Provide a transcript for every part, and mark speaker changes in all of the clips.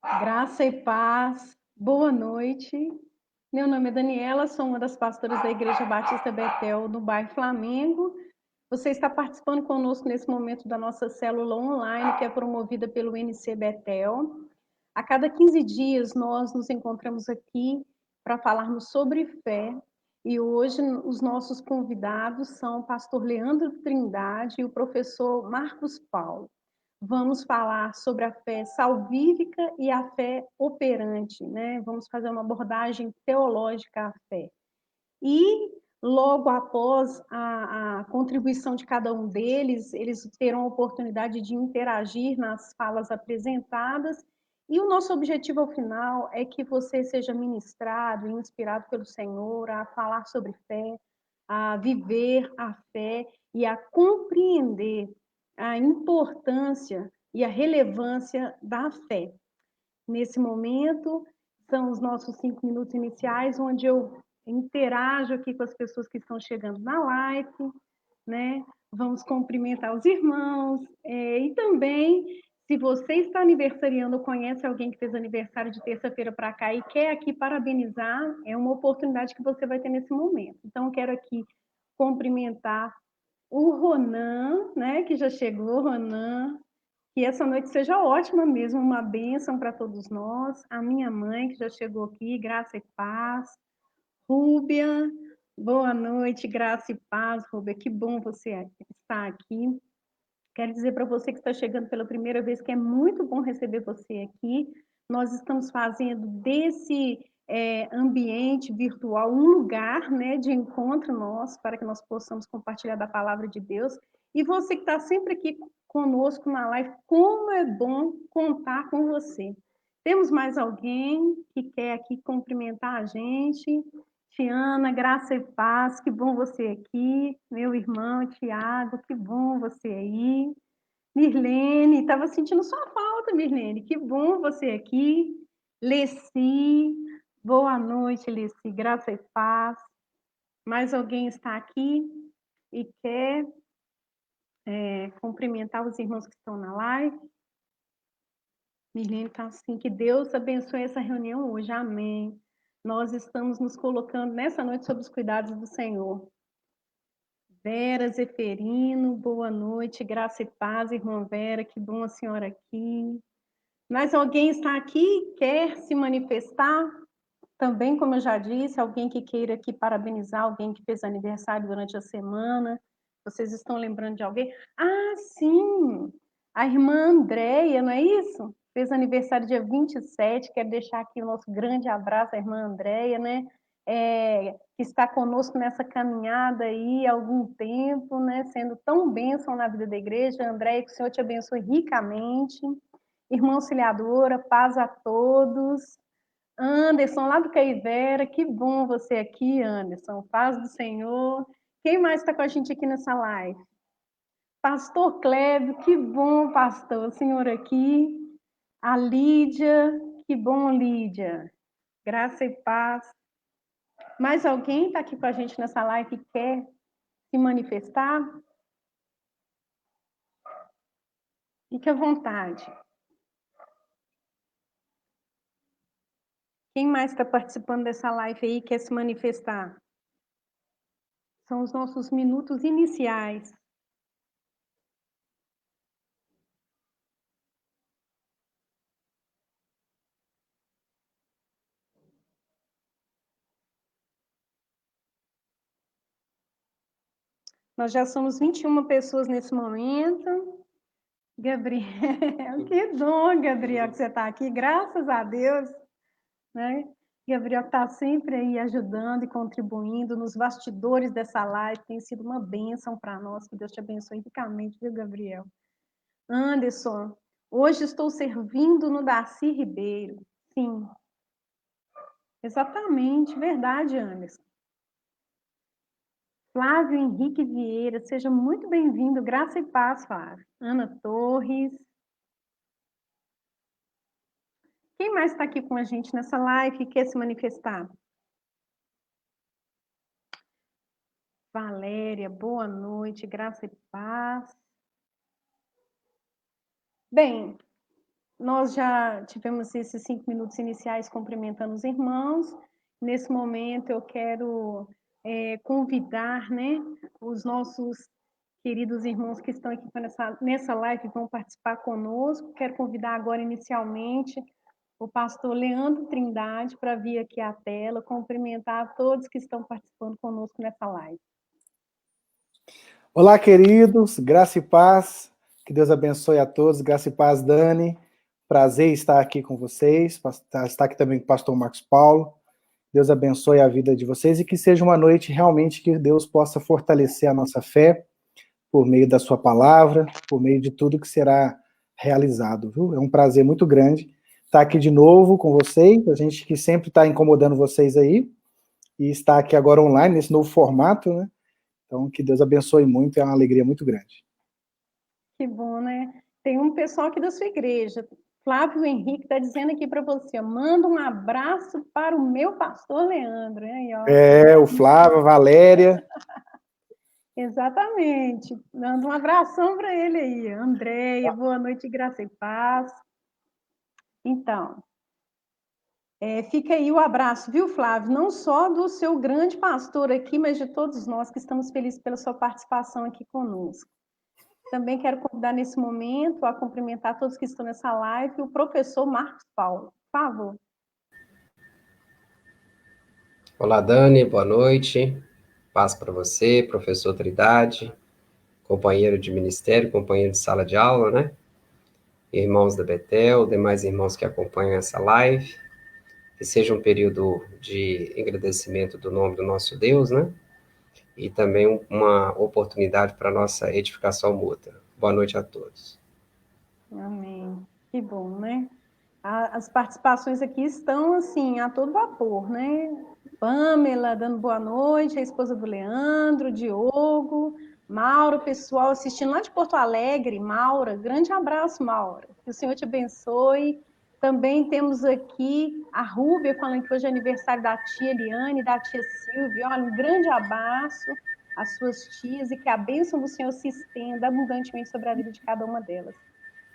Speaker 1: Graça e paz, boa noite. Meu nome é Daniela, sou uma das pastoras da Igreja Batista Betel, no bairro Flamengo. Você está participando conosco nesse momento da nossa célula online, que é promovida pelo NC Betel. A cada 15 dias, nós nos encontramos aqui para falarmos sobre fé. E hoje, os nossos convidados são o pastor Leandro Trindade e o professor Marcos Paulo. Vamos falar sobre a fé salvífica e a fé operante, né? Vamos fazer uma abordagem teológica à fé. E logo após a contribuição de cada um deles, eles terão a oportunidade de interagir nas falas apresentadas. E o nosso objetivo ao final é que você seja ministrado e inspirado pelo Senhor a falar sobre fé, a viver a fé e a compreender a importância e a relevância da fé. Nesse momento, são os nossos 5 minutos iniciais, onde eu interajo aqui com as pessoas que estão chegando na live, né? Vamos cumprimentar os irmãos, e também, se você está aniversariando ou conhece alguém que fez aniversário de terça-feira para cá e quer aqui parabenizar, é uma oportunidade que você vai ter nesse momento. Então, eu quero aqui cumprimentar o Ronan, né, que já chegou, Ronan, que essa noite seja ótima mesmo, uma bênção para todos nós. A minha mãe, que já chegou aqui, graça e paz. Rúbia, boa noite, graça e paz, Rúbia, que bom você estar aqui. Quero dizer para você que está chegando pela primeira vez que é muito bom receber você aqui. Nós estamos fazendo desse ambiente virtual um lugar, né, de encontro nosso, para que nós possamos compartilhar da palavra de Deus. E você que está sempre aqui conosco na live, como é bom contar com você. Temos mais alguém que quer aqui cumprimentar a gente? Tiana, graça e paz, que bom você aqui. Meu irmão Tiago, que bom você aí. Mirlene, estava sentindo sua falta, Mirlene. Que bom você aqui. Leci, boa noite, Leci, graça e paz. Mais alguém está aqui e quer cumprimentar os irmãos que estão na live? Mirlene está assim, que Deus abençoe essa reunião hoje, amém. Nós estamos nos colocando nessa noite sob os cuidados do Senhor. Vera Zeferino, boa noite, graça e paz, irmã Vera, que bom a senhora aqui. Mas alguém está aqui, quer se manifestar? Também, como eu já disse, alguém que queira aqui parabenizar alguém que fez aniversário durante a semana. Vocês estão lembrando de alguém? Ah, sim! A irmã Andréia, não é isso? Fez aniversário dia 27. Quero deixar aqui o nosso grande abraço à irmã Andréia, né? Que está conosco nessa caminhada aí há algum tempo, né? Sendo tão bênção na vida da igreja. Andréia, que o Senhor te abençoe ricamente. Irmã Auxiliadora, paz a todos. Anderson, lá do Caivera, que bom você aqui, Anderson. Paz do Senhor. Quem mais está com a gente aqui nessa live? Pastor Clébio, que bom, pastor, o senhor aqui. A Lídia, que bom, Lídia. Graça e paz. Mais alguém está aqui com a gente nessa live que quer se manifestar? Fique à vontade. Quem mais está participando dessa live aí e quer se manifestar? São os nossos minutos iniciais. Nós já somos 21 pessoas nesse momento. Gabriel, que dom, Gabriel, que você está aqui, graças a Deus, né? Gabriel está sempre aí ajudando e contribuindo nos bastidores dessa live, tem sido uma bênção para nós, que Deus te abençoe ricamente, viu, Gabriel? Anderson, hoje estou servindo no Darcy Ribeiro. Sim, exatamente, verdade, Anderson. Flávio Henrique Vieira, seja muito bem-vindo, graça e paz, Flávio. Ana Torres. Quem mais está aqui com a gente nessa live e quer se manifestar? Valéria, boa noite, graça e paz. Bem, nós já tivemos esses 5 minutos iniciais cumprimentando os irmãos. Nesse momento, eu quero convidar, né, os nossos queridos irmãos que estão aqui nessa live, vão participar conosco. Quero convidar agora, inicialmente, o pastor Leandro Trindade para vir aqui à tela, cumprimentar todos que estão participando conosco nessa live.
Speaker 2: Olá, queridos, graça e paz, que Deus abençoe a todos, graça e paz, Dani, prazer estar aqui com vocês, estar aqui também com o pastor Marcos Paulo, Deus abençoe a vida de vocês e que seja uma noite realmente que Deus possa fortalecer a nossa fé por meio da sua palavra, por meio de tudo que será realizado, viu? É um prazer muito grande estar aqui de novo com vocês, a gente que sempre está incomodando vocês aí, e estar aqui agora online, nesse novo formato, né? Então, que Deus abençoe muito, é uma alegria muito grande.
Speaker 1: Que bom, né? Tem um pessoal aqui da sua igreja, Flávio Henrique, está dizendo aqui para você, manda um abraço para o meu pastor Leandro. Aí, ó.
Speaker 2: O Flávio, a Valéria.
Speaker 1: Exatamente. Manda um abração para ele aí. Andréia, boa noite, graça e paz. Então, fica aí o abraço, viu, Flávio? Não só do seu grande pastor aqui, mas de todos nós que estamos felizes pela sua participação aqui conosco. Também quero convidar nesse momento a cumprimentar todos que estão nessa live, o professor Marcos Paulo. Por favor.
Speaker 3: Olá, Dani, boa noite. Paz para você, professor Trindade, companheiro de ministério, companheiro de sala de aula, né? Irmãos da Betel, demais irmãos que acompanham essa live. Que seja um período de agradecimento do nome do nosso Deus, né? E também uma oportunidade para nossa edificação mútua. Boa noite a todos.
Speaker 1: Amém. Que bom, né? As participações aqui estão, assim, a todo vapor, né? Pamela dando boa noite, a esposa do Leandro, Diogo, Mauro, pessoal assistindo lá de Porto Alegre, Maura, grande abraço, Maura, que o Senhor te abençoe. Também temos aqui a Rúbia falando que hoje é aniversário da tia Eliane e da tia Silvia. Olha, um grande abraço às suas tias e que a bênção do Senhor se estenda abundantemente sobre a vida de cada uma delas.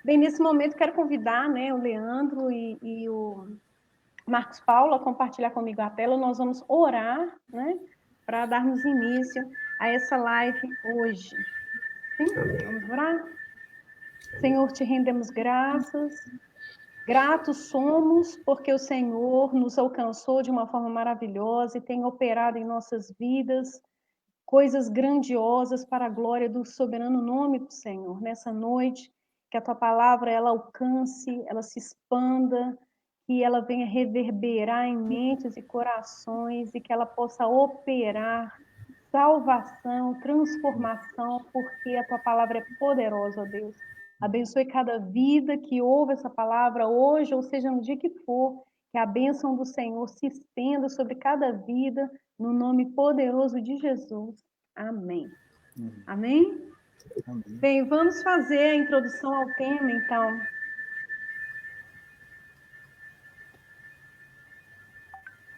Speaker 1: Bem, nesse momento quero convidar, né, o Leandro e o Marcos Paulo a compartilhar comigo a tela. Nós vamos orar, né, para darmos início a essa live hoje. Sim? Vamos orar? Senhor, te rendemos graças. Gratos somos porque o Senhor nos alcançou de uma forma maravilhosa e tem operado em nossas vidas coisas grandiosas para a glória do soberano nome do Senhor. Nessa noite, que a tua palavra ela alcance, ela se expanda, que ela venha reverberar em mentes e corações e que ela possa operar salvação, transformação, porque a tua palavra é poderosa, ó Deus. Abençoe cada vida que ouve essa palavra hoje, ou seja, no dia que for, que a bênção do Senhor se estenda sobre cada vida, no nome poderoso de Jesus. Amém. Amém?
Speaker 2: Amém.
Speaker 1: Bem, vamos fazer a introdução ao tema, então.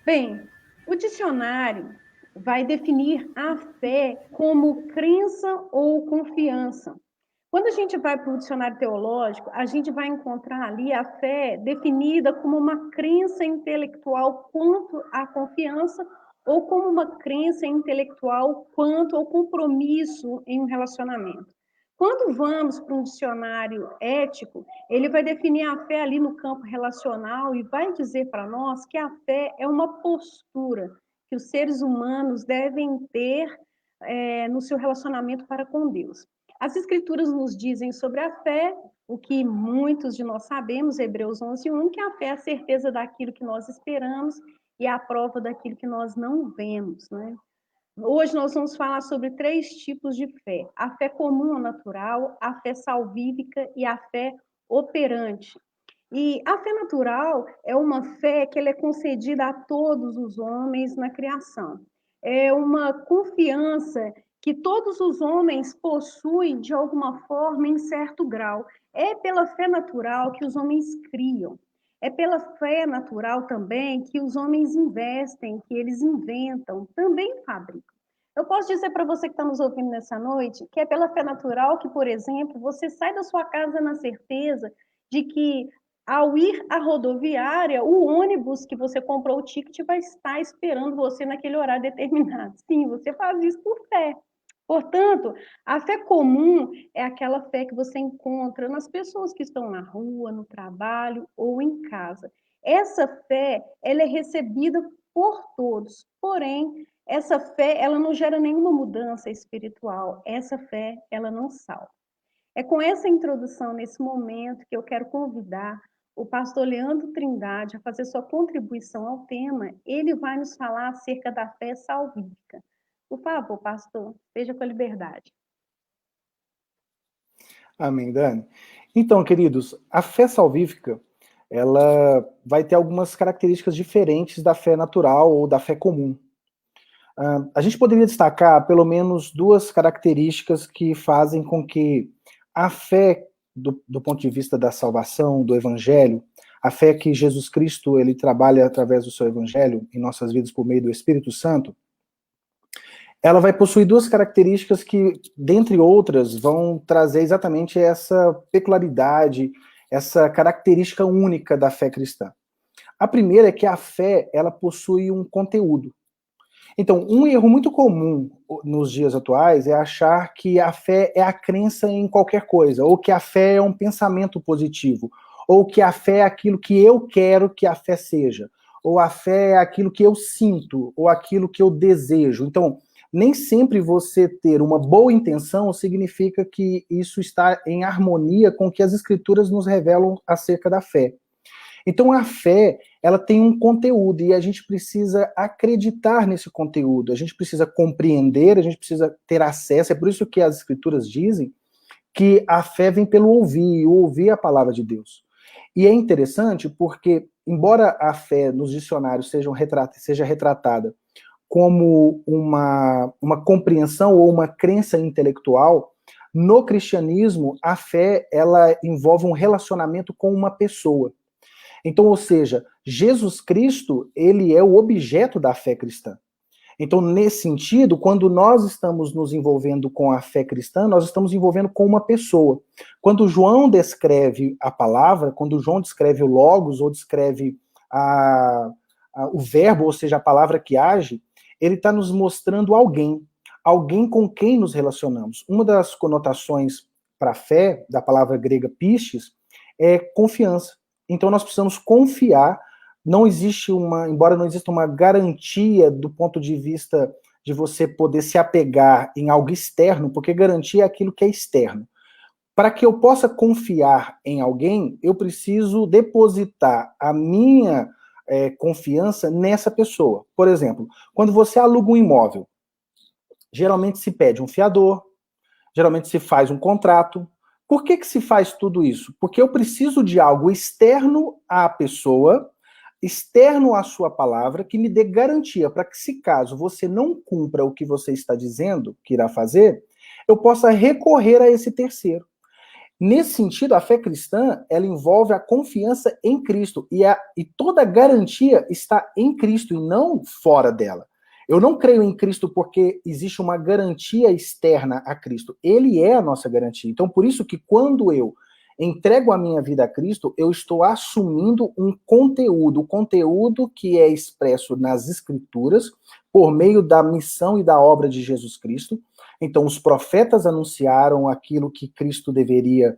Speaker 1: Bem, o dicionário vai definir a fé como crença ou confiança. Quando a gente vai para o dicionário teológico, a gente vai encontrar ali a fé definida como uma crença intelectual quanto à confiança ou como uma crença intelectual quanto ao compromisso em um relacionamento. Quando vamos para um dicionário ético, ele vai definir a fé ali no campo relacional e vai dizer para nós que a fé é uma postura que os seres humanos devem ter no seu relacionamento para com Deus. As Escrituras nos dizem sobre a fé, o que muitos de nós sabemos, Hebreus 11:1, que a fé é a certeza daquilo que nós esperamos e a prova daquilo que nós não vemos, né? Hoje nós vamos falar sobre 3 tipos de fé: a fé comum ou natural, a fé salvífica e a fé operante. E a fé natural é uma fé que ela é concedida a todos os homens na criação. É uma confiança que todos os homens possuem de alguma forma em certo grau. É pela fé natural que os homens criam. É pela fé natural também que os homens investem, que eles inventam, também fabricam. Eu posso dizer para você que está nos ouvindo nessa noite que é pela fé natural que, por exemplo, você sai da sua casa na certeza de que Ao ir à rodoviária, o ônibus que você comprou o ticket vai estar esperando você naquele horário determinado. Sim, você faz isso por fé. Portanto, a fé comum é aquela fé que você encontra nas pessoas que estão na rua, no trabalho ou em casa. Essa fé, ela é recebida por todos, porém, essa fé, ela não gera nenhuma mudança espiritual. Essa fé, ela não salva. É com essa introdução, nesse momento, que eu quero convidar o pastor Leandro Trindade a fazer sua contribuição ao tema. Ele vai nos falar acerca da fé salvífica. Por favor, pastor, esteja com a liberdade.
Speaker 2: Amém, Dani. Então, queridos, a fé salvífica, ela vai ter algumas características diferentes da fé natural ou da fé comum. A gente poderia destacar pelo menos duas características que fazem com que a fé, do ponto de vista da salvação, do evangelho, a fé que Jesus Cristo ele trabalha através do seu evangelho em nossas vidas por meio do Espírito Santo, ela vai possuir duas características que, dentre outras, vão trazer exatamente essa peculiaridade, essa característica única da fé cristã. A primeira é que a fé, ela possui um conteúdo. Então, um erro muito comum nos dias atuais é achar que a fé é a crença em qualquer coisa, ou que a fé é um pensamento positivo, ou que a fé é aquilo que eu quero que a fé seja, ou a fé é aquilo que eu sinto, ou aquilo que eu desejo. Então, nem sempre você ter uma boa intenção significa que isso está em harmonia com o que as escrituras nos revelam acerca da fé. Então a fé, ela tem um conteúdo e a gente precisa acreditar nesse conteúdo, a gente precisa compreender, a gente precisa ter acesso, é por isso que as escrituras dizem que a fé vem pelo ouvir, e ouvir a palavra de Deus. E é interessante porque, embora a fé nos dicionários seja retratada como uma compreensão ou uma crença intelectual, no cristianismo, a fé, ela envolve um relacionamento com uma pessoa. Então, ou seja, Jesus Cristo, ele é o objeto da fé cristã. Então, nesse sentido, quando nós estamos nos envolvendo com a fé cristã, nós estamos envolvendo com uma pessoa. Quando João descreve a palavra, quando João descreve o logos, ou descreve o verbo, ou seja, a palavra que age, ele está nos mostrando alguém com quem nos relacionamos. Uma das conotações para a fé, da palavra grega pistes, é confiança. Então nós precisamos confiar, embora não exista uma garantia do ponto de vista de você poder se apegar em algo externo, porque garantia é aquilo que é externo. Para que eu possa confiar em alguém, eu preciso depositar a minha confiança nessa pessoa. Por exemplo, quando você aluga um imóvel, geralmente se pede um fiador, geralmente se faz um contrato. Por que se faz tudo isso? Porque eu preciso de algo externo à pessoa, externo à sua palavra, que me dê garantia para que, se caso você não cumpra o que você está dizendo que irá fazer, eu possa recorrer a esse terceiro. Nesse sentido, a fé cristã, ela envolve a confiança em Cristo, e toda garantia está em Cristo e não fora dela. Eu não creio em Cristo porque existe uma garantia externa a Cristo. Ele é a nossa garantia. Então, por isso que quando eu entrego a minha vida a Cristo, eu estou assumindo um conteúdo, o conteúdo que é expresso nas Escrituras, por meio da missão e da obra de Jesus Cristo. Então, os profetas anunciaram aquilo que Cristo iria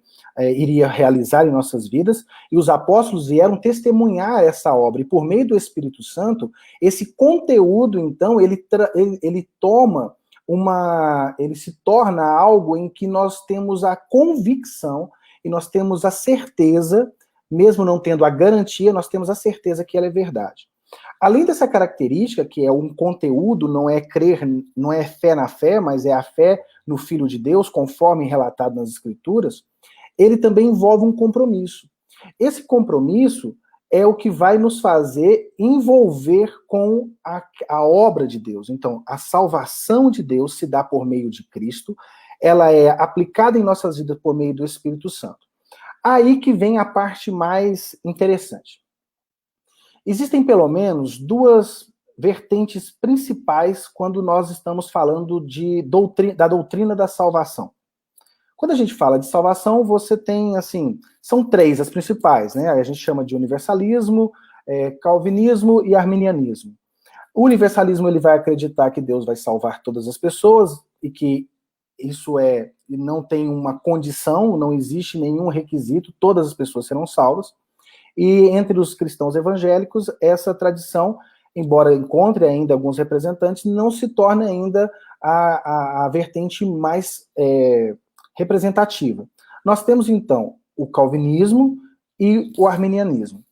Speaker 2: realizar em nossas vidas, e os apóstolos vieram testemunhar essa obra. E por meio do Espírito Santo, esse conteúdo, então, ele se torna algo em que nós temos a convicção e nós temos a certeza, mesmo não tendo a garantia, nós temos a certeza que ela é verdade. Além dessa característica, que é um conteúdo, não é fé na fé, mas é a fé no Filho de Deus, conforme relatado nas Escrituras, ele também envolve um compromisso. Esse compromisso é o que vai nos fazer envolver com a obra de Deus. Então, a salvação de Deus se dá por meio de Cristo, ela é aplicada em nossas vidas por meio do Espírito Santo. Aí que vem a parte mais interessante. Existem pelo menos duas vertentes principais quando nós estamos falando da doutrina da salvação. Quando a gente fala de salvação, você tem, assim, são três as principais, né? A gente chama de universalismo, calvinismo e arminianismo. O universalismo, ele vai acreditar que Deus vai salvar todas as pessoas e que isso não tem uma condição, não existe nenhum requisito, todas as pessoas serão salvas. E entre os cristãos evangélicos, essa tradição, embora encontre ainda alguns representantes, não se torna ainda a vertente mais representativa. Nós temos, então, o calvinismo e o arminianismo.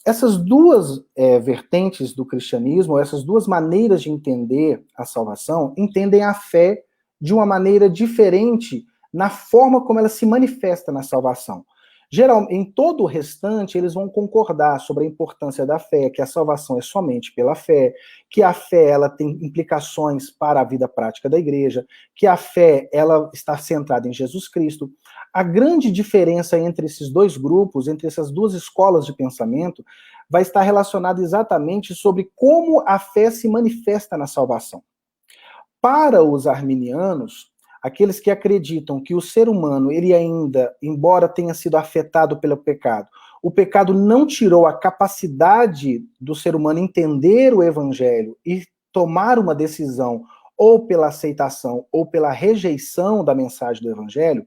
Speaker 2: Essas duas vertentes do cristianismo, essas duas maneiras de entender a salvação, entendem a fé de uma maneira diferente na forma como ela se manifesta na salvação. Geralmente, em todo o restante, eles vão concordar sobre a importância da fé, que a salvação é somente pela fé, que a fé ela tem implicações para a vida prática da igreja, que a fé ela está centrada em Jesus Cristo. A grande diferença entre esses dois grupos, entre essas duas escolas de pensamento, vai estar relacionada exatamente sobre como a fé se manifesta na salvação. Para os arminianos, aqueles que acreditam que o ser humano, ele ainda, embora tenha sido afetado pelo pecado, o pecado não tirou a capacidade do ser humano entender o evangelho e tomar uma decisão ou pela aceitação ou pela rejeição da mensagem do evangelho,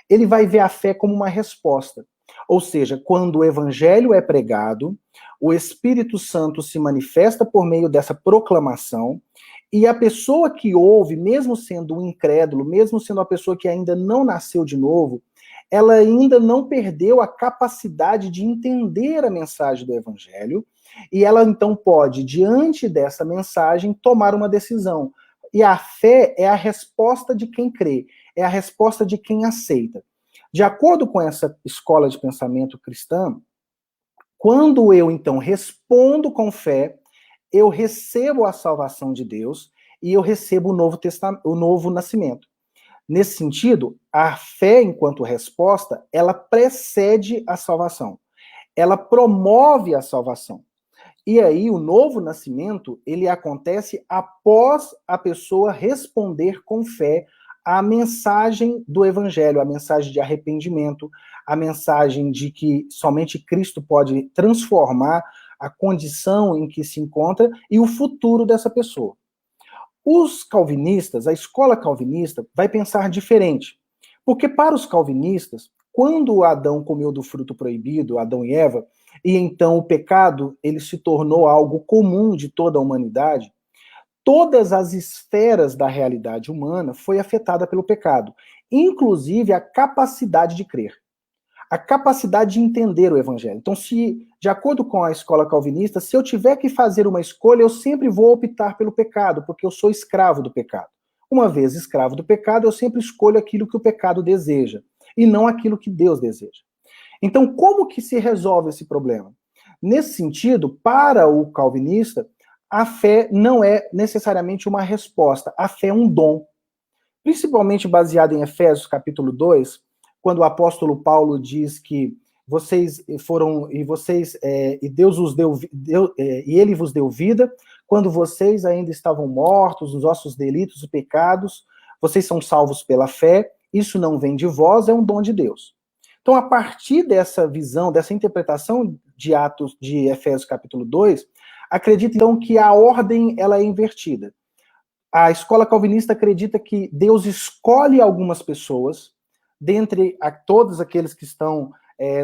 Speaker 2: ele vai ver a fé como uma resposta. Ou seja, quando o evangelho é pregado, o Espírito Santo se manifesta por meio dessa proclamação, e a pessoa que ouve, mesmo sendo um incrédulo, mesmo sendo uma pessoa que ainda não nasceu de novo, ela ainda não perdeu a capacidade de entender a mensagem do evangelho, e ela então pode, diante dessa mensagem, tomar uma decisão. E a fé é a resposta de quem crê, é a resposta de quem aceita. De acordo com essa escola de pensamento cristã, quando eu então respondo com fé, eu recebo a salvação de Deus e eu recebo o novo nascimento. Nesse sentido, a fé enquanto resposta, ela precede a salvação. Ela promove a salvação. E aí, o novo nascimento, ele acontece após a pessoa responder com fé à mensagem do evangelho, a mensagem de arrependimento, a mensagem de que somente Cristo pode transformar a condição em que se encontra e o futuro dessa pessoa. Os calvinistas, a escola calvinista, vai pensar diferente. Porque para os calvinistas, quando Adão comeu do fruto proibido, Adão e Eva, e então o pecado ele se tornou algo comum de toda a humanidade, todas as esferas da realidade humana foi afetada pelo pecado, inclusive a capacidade de crer, a capacidade de entender o evangelho. Então, se, de acordo com a escola calvinista, se eu tiver que fazer uma escolha, eu sempre vou optar pelo pecado, porque eu sou escravo do pecado. Uma vez escravo do pecado, eu sempre escolho aquilo que o pecado deseja, e não aquilo que Deus deseja. Então, como que se resolve esse problema? Nesse sentido, para o calvinista, a fé não é necessariamente uma resposta, a fé é um dom. Principalmente baseado em Efésios capítulo 2, quando o apóstolo Paulo diz que vocês foram, e Deus os deu, e ele vos deu vida, quando vocês ainda estavam mortos nos vossos delitos e pecados, vocês são salvos pela fé, isso não vem de vós, é um dom de Deus. Então, a partir dessa visão, dessa interpretação de Efésios capítulo 2, acredita então que a ordem ela é invertida. A escola calvinista acredita que Deus escolhe algumas pessoas, dentre todos aqueles que estão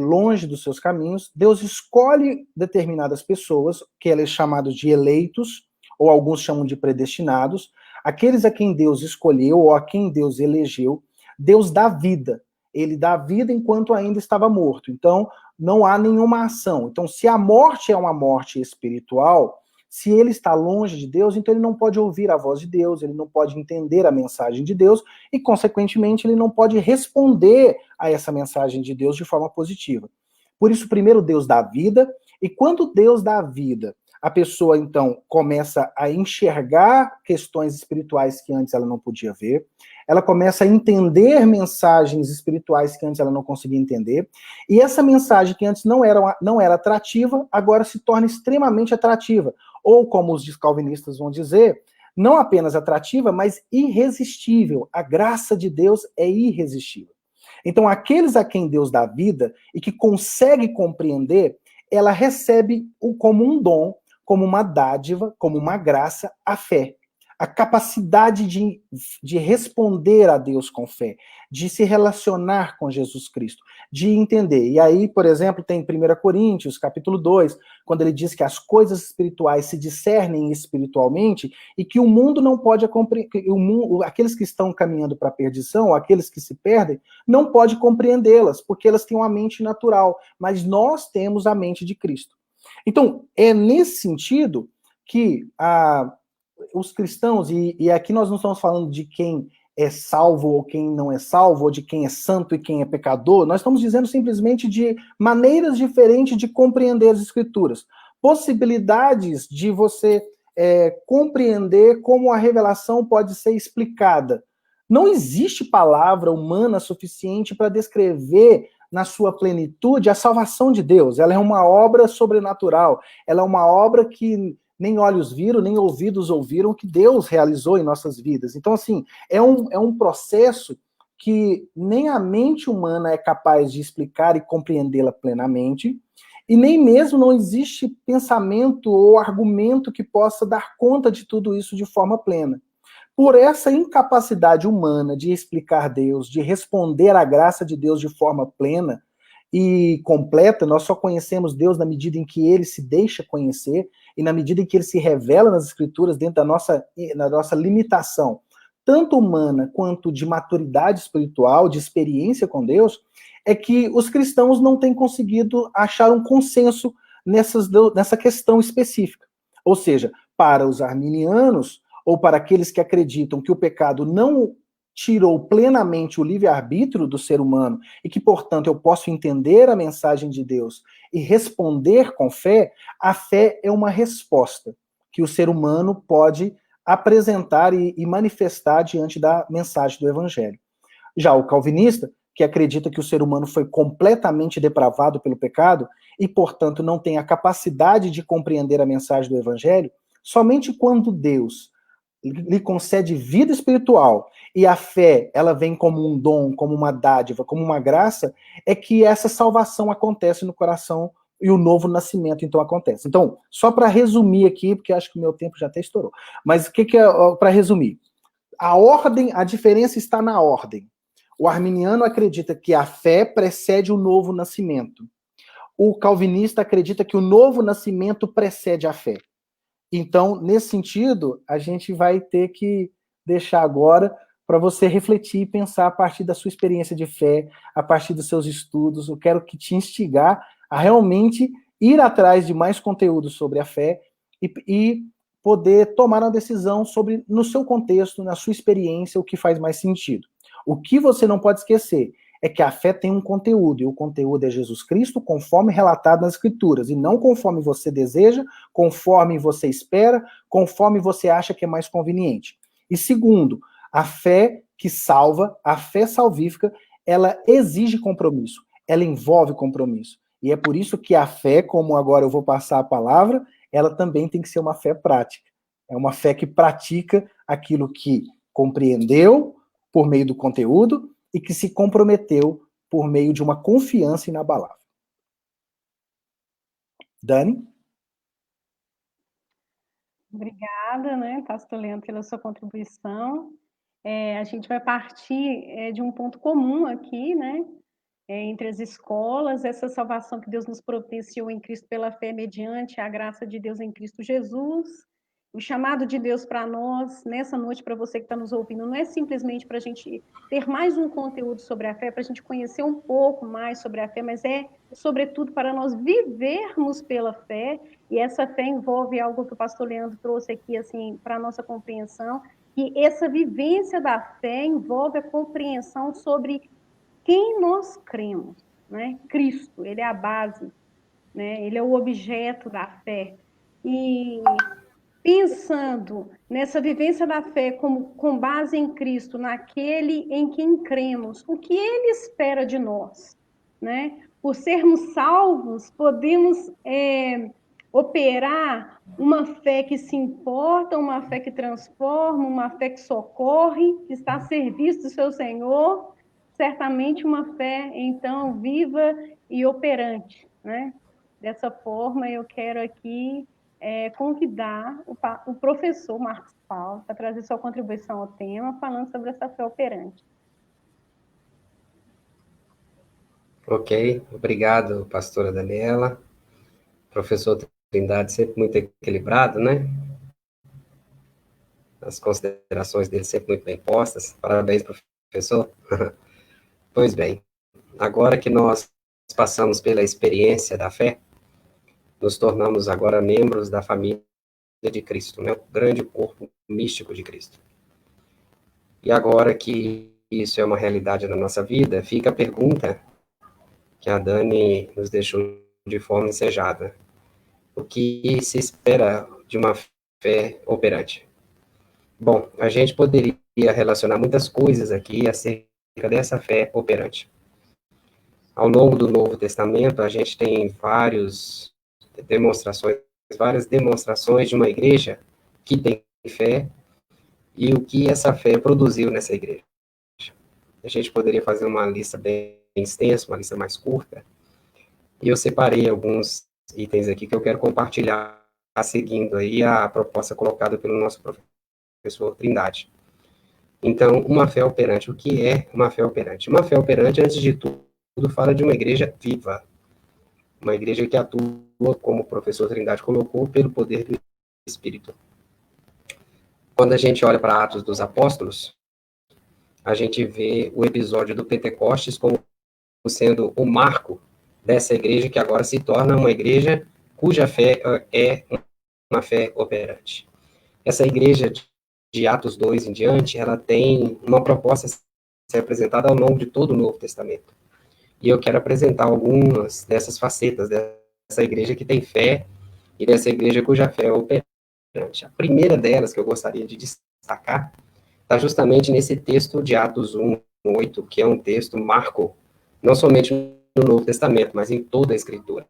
Speaker 2: longe dos seus caminhos, Deus escolhe determinadas pessoas, que ele é chamado de eleitos, ou alguns chamam de predestinados, aqueles a quem Deus escolheu, ou a quem Deus elegeu, Deus dá vida. Ele dá vida enquanto ainda estava morto. Então, não há nenhuma ação. Então, se a morte é uma morte espiritual, se ele está longe de Deus, então ele não pode ouvir a voz de Deus, ele não pode entender a mensagem de Deus e, consequentemente, ele não pode responder a essa mensagem de Deus de forma positiva. Por isso, primeiro Deus dá vida, e quando Deus dá vida, a pessoa, então, começa a enxergar questões espirituais que antes ela não podia ver, ela começa a entender mensagens espirituais que antes ela não conseguia entender, e essa mensagem que antes não era atrativa, agora se torna extremamente atrativa, ou como os calvinistas vão dizer, não apenas atrativa, mas irresistível. A graça de Deus é irresistível. Então, aqueles a quem Deus dá vida e que consegue compreender, ela recebe como um dom, como uma dádiva, como uma graça, a fé. A capacidade de responder a Deus com fé, de se relacionar com Jesus Cristo, de entender. E aí, por exemplo, tem 1 Coríntios, capítulo 2, quando ele diz que as coisas espirituais se discernem espiritualmente e que o mundo não pode compreender, aqueles que estão caminhando para a perdição, aqueles que se perdem, não pode compreendê-las, porque elas têm uma mente natural, mas nós temos a mente de Cristo. Então, é nesse sentido que os cristãos, e aqui nós não estamos falando de quem é salvo ou quem não é salvo, ou de quem é santo e quem é pecador, nós estamos dizendo simplesmente de maneiras diferentes de compreender as Escrituras, possibilidades de você compreender como a revelação pode ser explicada. Não existe palavra humana suficiente para descrever na sua plenitude a salvação de Deus. Ela é uma obra sobrenatural, ela é uma obra que nem olhos viram, nem ouvidos ouviram, que Deus realizou em nossas vidas. Então, assim, é um processo que nem a mente humana é capaz de explicar e compreendê-la plenamente, e nem mesmo não existe pensamento ou argumento que possa dar conta de tudo isso de forma plena. Por essa incapacidade humana de explicar Deus, de responder à graça de Deus de forma plena e completa, nós só conhecemos Deus na medida em que ele se deixa conhecer e na medida em que ele se revela nas Escrituras dentro da nossa limitação, tanto humana quanto de maturidade espiritual, de experiência com Deus, é que os cristãos não têm conseguido achar um consenso nessa questão específica. Ou seja, para os arminianos, ou para aqueles que acreditam que o pecado não tirou plenamente o livre-arbítrio do ser humano e que, portanto, eu posso entender a mensagem de Deus e responder com fé, a fé é uma resposta que o ser humano pode apresentar e manifestar diante da mensagem do Evangelho. Já o calvinista, que acredita que o ser humano foi completamente depravado pelo pecado e, portanto, não tem a capacidade de compreender a mensagem do Evangelho, somente quando Deus lhe concede vida espiritual e a fé, ela vem como um dom, como uma dádiva, como uma graça, é que essa salvação acontece no coração e o novo nascimento então acontece. Então, só para resumir aqui, porque acho que o meu tempo já até estourou, mas o que é para resumir? A diferença está na ordem. O arminiano acredita que a fé precede o novo nascimento. O calvinista acredita que o novo nascimento precede a fé. Então, nesse sentido, a gente vai ter que deixar agora para você refletir e pensar a partir da sua experiência de fé, a partir dos seus estudos. Eu quero que te instigar a realmente ir atrás de mais conteúdo sobre a fé e poder tomar uma decisão sobre, no seu contexto, na sua experiência, o que faz mais sentido. O que você não pode esquecer é que a fé tem um conteúdo, e o conteúdo é Jesus Cristo, conforme relatado nas Escrituras, e não conforme você deseja, conforme você espera, conforme você acha que é mais conveniente. E segundo, a fé que salva, a fé salvífica, ela exige compromisso, ela envolve compromisso. E é por isso que a fé, como agora eu vou passar a palavra, ela também tem que ser uma fé prática. É uma fé que pratica aquilo que compreendeu por meio do conteúdo, e que se comprometeu por meio de uma confiança inabalável. Dani?
Speaker 1: Obrigada, né, pastor Leandro, pela sua contribuição. A gente vai partir de um ponto comum aqui, né, entre as escolas, essa salvação que Deus nos providenciou em Cristo pela fé, mediante a graça de Deus em Cristo Jesus. O chamado de Deus para nós, nessa noite, para você que está nos ouvindo, não é simplesmente para a gente ter mais um conteúdo sobre a fé, para a gente conhecer um pouco mais sobre a fé, mas é, sobretudo, para nós vivermos pela fé, e essa fé envolve algo que o pastor Leandro trouxe aqui, assim, para a nossa compreensão, que essa vivência da fé envolve a compreensão sobre quem nós cremos, né? Cristo, ele é a base, né? Ele é o objeto da fé. E pensando nessa vivência da fé com base em Cristo, naquele em quem cremos, o que ele espera de nós, né? Por sermos salvos, podemos operar uma fé que se importa, uma fé que transforma, uma fé que socorre, que está a serviço do seu Senhor, certamente uma fé, então, viva e operante, né? Dessa forma, eu quero aqui convidar o professor Marcos Paulo para trazer sua contribuição ao tema, falando sobre essa fé operante.
Speaker 3: Ok, obrigado, pastora Daniela. Professor Trindade, sempre muito equilibrado, né? As considerações dele sempre muito bem postas. Parabéns, professor. Pois bem, agora que nós passamos pela experiência da fé, nos tornamos agora membros da família de Cristo, né? O grande corpo místico de Cristo. E agora que isso é uma realidade na nossa vida, fica a pergunta que a Dani nos deixou de forma ensejada. O que se espera de uma fé operante? Bom, a gente poderia relacionar muitas coisas aqui acerca dessa fé operante. Ao longo do Novo Testamento, a gente tem várias demonstrações de uma igreja que tem fé e o que essa fé produziu nessa igreja. A gente poderia fazer uma lista bem extensa, uma lista mais curta, e eu separei alguns itens aqui que eu quero compartilhar, seguindo aí a proposta colocada pelo nosso professor Trindade. Então, uma fé operante. O que é uma fé operante? Uma fé operante, antes de tudo, fala de uma igreja viva. Uma igreja que atua, como o professor Trindade colocou, pelo poder do Espírito. Quando a gente olha para Atos dos Apóstolos, a gente vê o episódio do Pentecostes como sendo o marco dessa igreja que agora se torna uma igreja cuja fé é uma fé operante. Essa igreja de Atos 2 em diante, ela tem uma proposta a ser apresentada ao longo de todo o Novo Testamento. E eu quero apresentar algumas dessas facetas dessa igreja que tem fé e dessa igreja cuja fé é operante. A primeira delas que eu gostaria de destacar está justamente nesse texto de Atos 1:8, que é um texto marco, não somente no Novo Testamento, mas em toda a Escritura.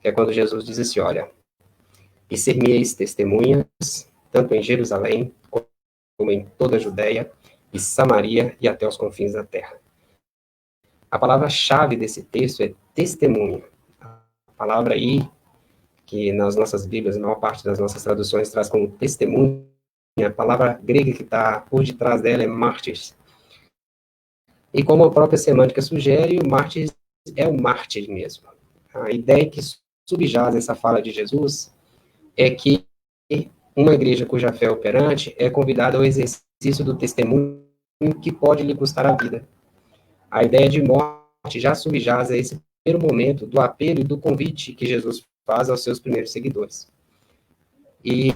Speaker 3: Que é quando Jesus diz assim, olha, e ser-me-eis testemunhas, tanto em Jerusalém, como em toda a Judéia e Samaria e até os confins da terra. A palavra-chave desse texto é testemunha. A palavra aí, que nas nossas Bíblias, a maior parte das nossas traduções traz como testemunha, a palavra grega que está por detrás dela é mártires. E como a própria semântica sugere, o mártir é o mártir mesmo. A ideia que subjaz essa fala de Jesus é que uma igreja cuja fé é operante é convidada ao exercício do testemunho que pode lhe custar a vida. A ideia de morte já subjaz a esse primeiro momento do apelo e do convite que Jesus faz aos seus primeiros seguidores. E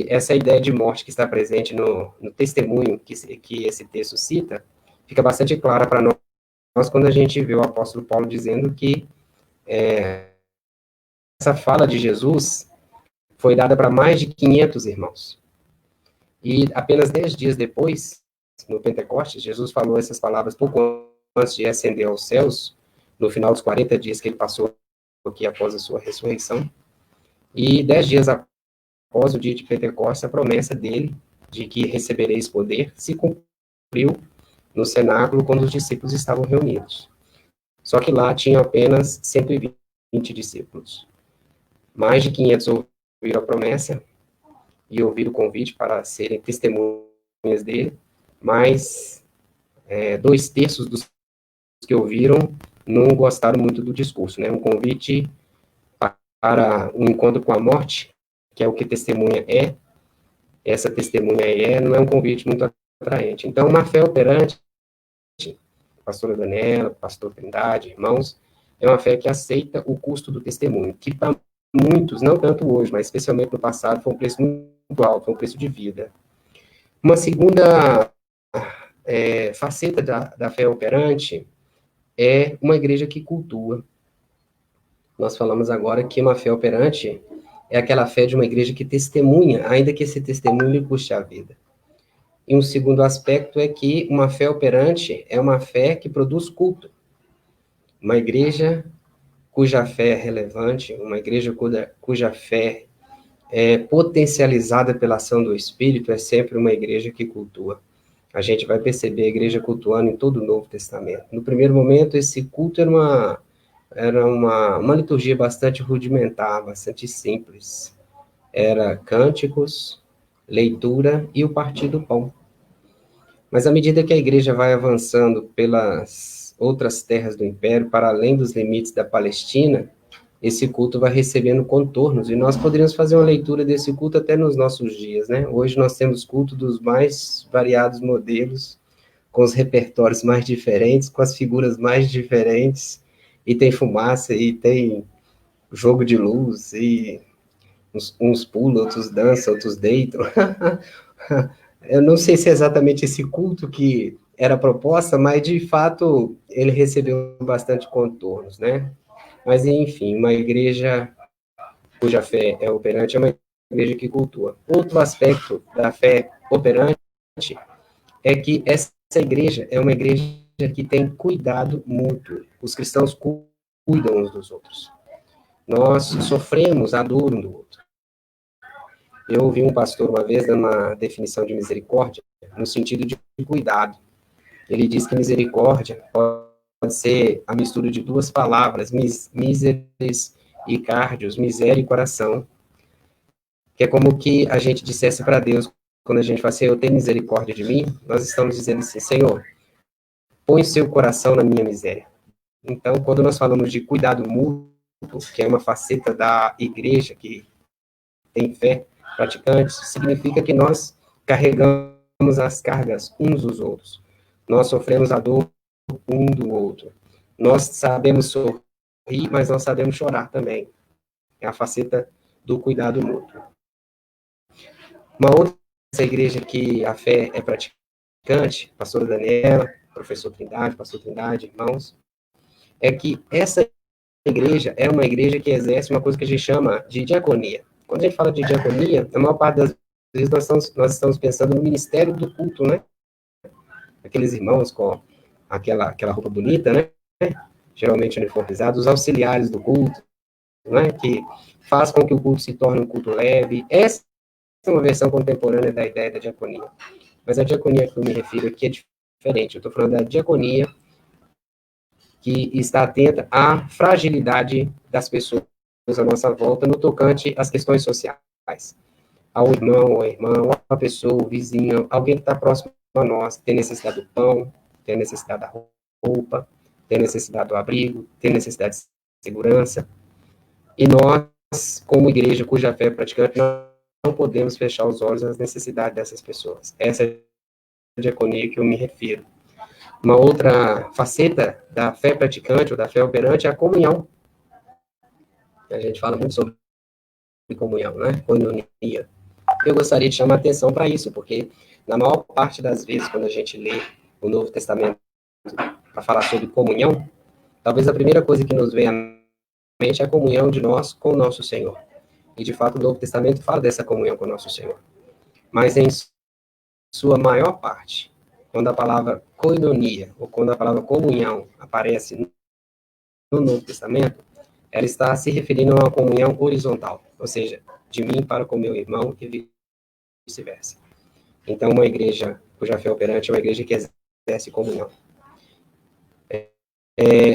Speaker 3: essa ideia de morte que está presente no testemunho que esse texto cita, fica bastante clara para nós quando a gente vê o apóstolo Paulo dizendo que essa fala de Jesus foi dada para mais de 500 irmãos. E apenas 10 dias depois, no Pentecostes, Jesus falou essas palavras pouco antes de ascender aos céus, no final dos 40 dias que ele passou aqui após a sua ressurreição. E 10 dias após o dia de Pentecostes, a promessa dele de que recebereis poder se cumpriu no cenáculo quando os discípulos estavam reunidos. Só que lá tinham apenas 120 discípulos. Mais de 500 ouviram a promessa e ouviram o convite para serem testemunhas dele, mas 2/3 dos que ouviram não gostaram muito do discurso, né? Um convite para um encontro com a morte, que é o que testemunha é, essa testemunha não é um convite muito atraente. Então, uma fé operante, pastora Daniela, pastor Trindade, irmãos, é uma fé que aceita o custo do testemunho, que para muitos, não tanto hoje, mas especialmente no passado, foi um preço muito alto, foi um preço de vida. Uma segunda faceta da fé operante é uma igreja que cultua. Nós falamos agora que uma fé operante é aquela fé de uma igreja que testemunha, ainda que esse testemunho lhe custe a vida. E um segundo aspecto é que uma fé operante é uma fé que produz culto. Uma igreja cuja fé é relevante, uma igreja cuja fé é potencializada pela ação do Espírito, é sempre uma igreja que cultua. a gente vai perceber a igreja cultuando em todo o Novo Testamento. No primeiro momento, esse culto era uma liturgia bastante rudimentar, bastante simples. Era cânticos, leitura e o partir do pão. Mas à medida que a igreja vai avançando pelas outras terras do império, para além dos limites da Palestina, esse culto vai recebendo contornos, e nós poderíamos fazer uma leitura desse culto até nos nossos dias, né? Hoje nós temos culto dos mais variados modelos, com os repertórios mais diferentes, com as figuras mais diferentes, e tem fumaça, e tem jogo de luz, e uns pulam, outros dançam, outros deitam. Eu não sei se é exatamente esse culto que era a proposta, mas de fato ele recebeu bastante contornos, né? Mas enfim, uma igreja cuja fé é operante é uma igreja que cultua. Outro aspecto da fé operante é que essa igreja é uma igreja que tem cuidado mútuo. Os cristãos cuidam uns dos outros. Nós sofremos a dor um do outro. Eu ouvi um pastor uma vez dando uma definição de misericórdia no sentido de cuidado. Ele diz que misericórdia pode ser a mistura de duas palavras, miseres e cardios, miséria e coração, que é como que a gente dissesse para Deus, quando a gente fala assim, eu tenho misericórdia de mim, nós estamos dizendo assim, Senhor, põe seu coração na minha miséria. Então, quando nós falamos de cuidado mútuo, que é uma faceta da igreja que tem fé praticante, significa que nós carregamos as cargas uns dos outros. Nós sofremos a dor um do outro. Nós sabemos sorrir, mas nós sabemos chorar também. É a faceta do cuidado mútuo. Uma outra igreja que a fé é praticante, pastora Daniela, professor Trindade, pastor Trindade, irmãos, é que essa igreja é uma igreja que exerce uma coisa que a gente chama de diaconia. Quando a gente fala de diaconia, a maior parte das vezes nós estamos pensando no ministério do culto, né? Aqueles irmãos com aquela roupa bonita, né? Geralmente uniformizados, os auxiliares do culto, né? Que faz com que o culto se torne um culto leve. Essa é uma versão contemporânea da ideia da diaconia. Mas a diaconia que eu me refiro aqui é diferente. Eu estou falando da diaconia que está atenta à fragilidade das pessoas à nossa volta no tocante às questões sociais. Ao irmão, ou à irmã, ou à pessoa, o vizinho, alguém que está próximo a nós, tem necessidade do pão, tem necessidade da roupa, tem necessidade do abrigo, tem necessidade de segurança. E nós, como igreja cuja fé é praticante, não podemos fechar os olhos às necessidades dessas pessoas. Essa é a diaconia que eu me refiro. Uma outra faceta da fé praticante ou da fé operante é a comunhão. A gente fala muito sobre comunhão, né? Koinonia. Eu gostaria de chamar a atenção para isso, porque na maior parte das vezes, quando a gente lê o Novo Testamento para falar sobre comunhão, talvez a primeira coisa que nos vem à mente é a comunhão de nós com o nosso Senhor. E, de fato, o Novo Testamento fala dessa comunhão com o nosso Senhor. Mas, em sua maior parte, quando a palavra koinonia, ou quando a palavra comunhão aparece no Novo Testamento, ela está se referindo a uma comunhão horizontal, ou seja, de mim para com meu irmão e vice-versa. Então, uma igreja cuja fé operante é uma igreja que exerce comunhão.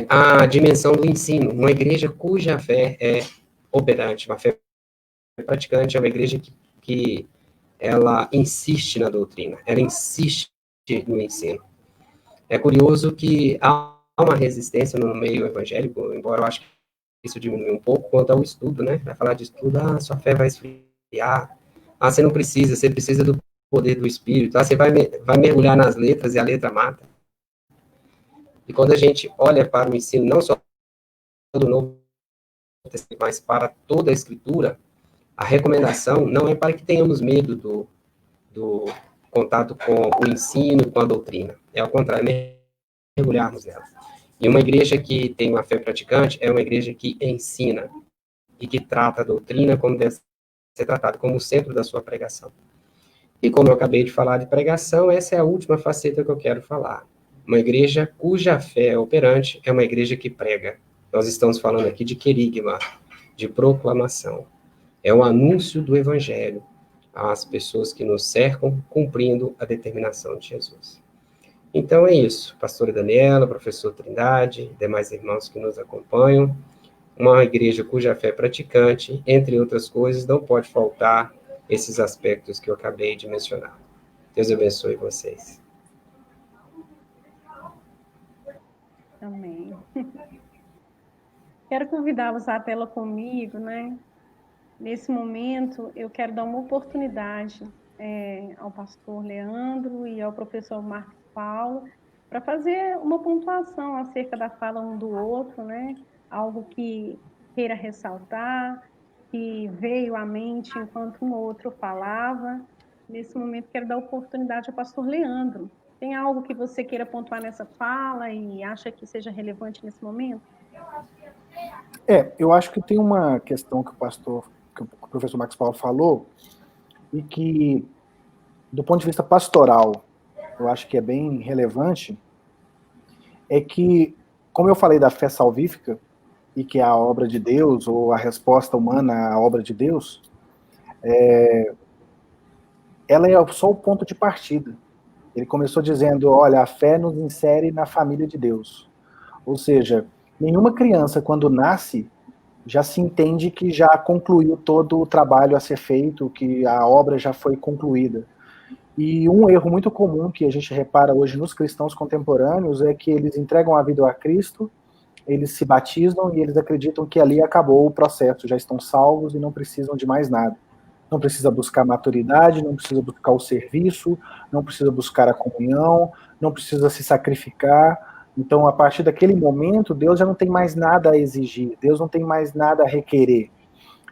Speaker 3: A dimensão do ensino, uma igreja cuja fé é operante, uma fé praticante é uma igreja que ela insiste na doutrina, ela insiste no ensino. É curioso que há uma resistência no meio evangélico, embora eu acho que isso diminui um pouco, quanto ao estudo, né? Vai falar de estudo, sua fé vai esfriar, você não precisa, você precisa do poder do Espírito, você vai mergulhar nas letras e a letra mata. E quando a gente olha para o ensino, não só do Novo Testamento, mas para toda a Escritura, a recomendação não é para que tenhamos medo do contato com o ensino, com a doutrina. É ao contrário, mergulharmos nela. E uma igreja que tem uma fé praticante é uma igreja que ensina e que trata a doutrina como deve ser tratada, como o centro da sua pregação. E como eu acabei de falar de pregação, essa é a última faceta que eu quero falar. Uma igreja cuja fé é operante é uma igreja que prega. Nós estamos falando aqui de querigma, de proclamação. É o anúncio do evangelho. às pessoas que nos cercam, cumprindo a determinação de Jesus. Então é isso, pastora Daniela, professor Trindade, demais irmãos que nos acompanham, uma igreja cuja fé é praticante, entre outras coisas, não pode faltar esses aspectos que eu acabei de mencionar. Deus abençoe vocês.
Speaker 1: Amém. Quero convidá-los à tela comigo, né? Nesse momento, eu quero dar uma oportunidade ao pastor Leandro e ao professor Marcos Paulo para fazer uma pontuação acerca da fala um do outro, né? Algo que queira ressaltar, que veio à mente enquanto um outro falava. Nesse momento, quero dar oportunidade ao pastor Leandro. Tem algo que você queira pontuar nessa fala e acha que seja relevante nesse momento?
Speaker 2: Eu acho que tem uma questão que o professor Marcos Paulo falou, e que, do ponto de vista pastoral, eu acho que é bem relevante, é que, como eu falei da fé salvífica, e que é a obra de Deus, ou a resposta humana à obra de Deus, ela é só o ponto de partida. Ele começou dizendo, olha, a fé nos insere na família de Deus. Ou seja, nenhuma criança, quando nasce, já se entende que já concluiu todo o trabalho a ser feito, que a obra já foi concluída. E um erro muito comum que a gente repara hoje nos cristãos contemporâneos é que eles entregam a vida a Cristo, eles se batizam e eles acreditam que ali acabou o processo, já estão salvos e não precisam de mais nada. Não precisa buscar maturidade, não precisa buscar o serviço, não precisa buscar a comunhão, não precisa se sacrificar. Então, a partir daquele momento, Deus já não tem mais nada a exigir, Deus não tem mais nada a requerer.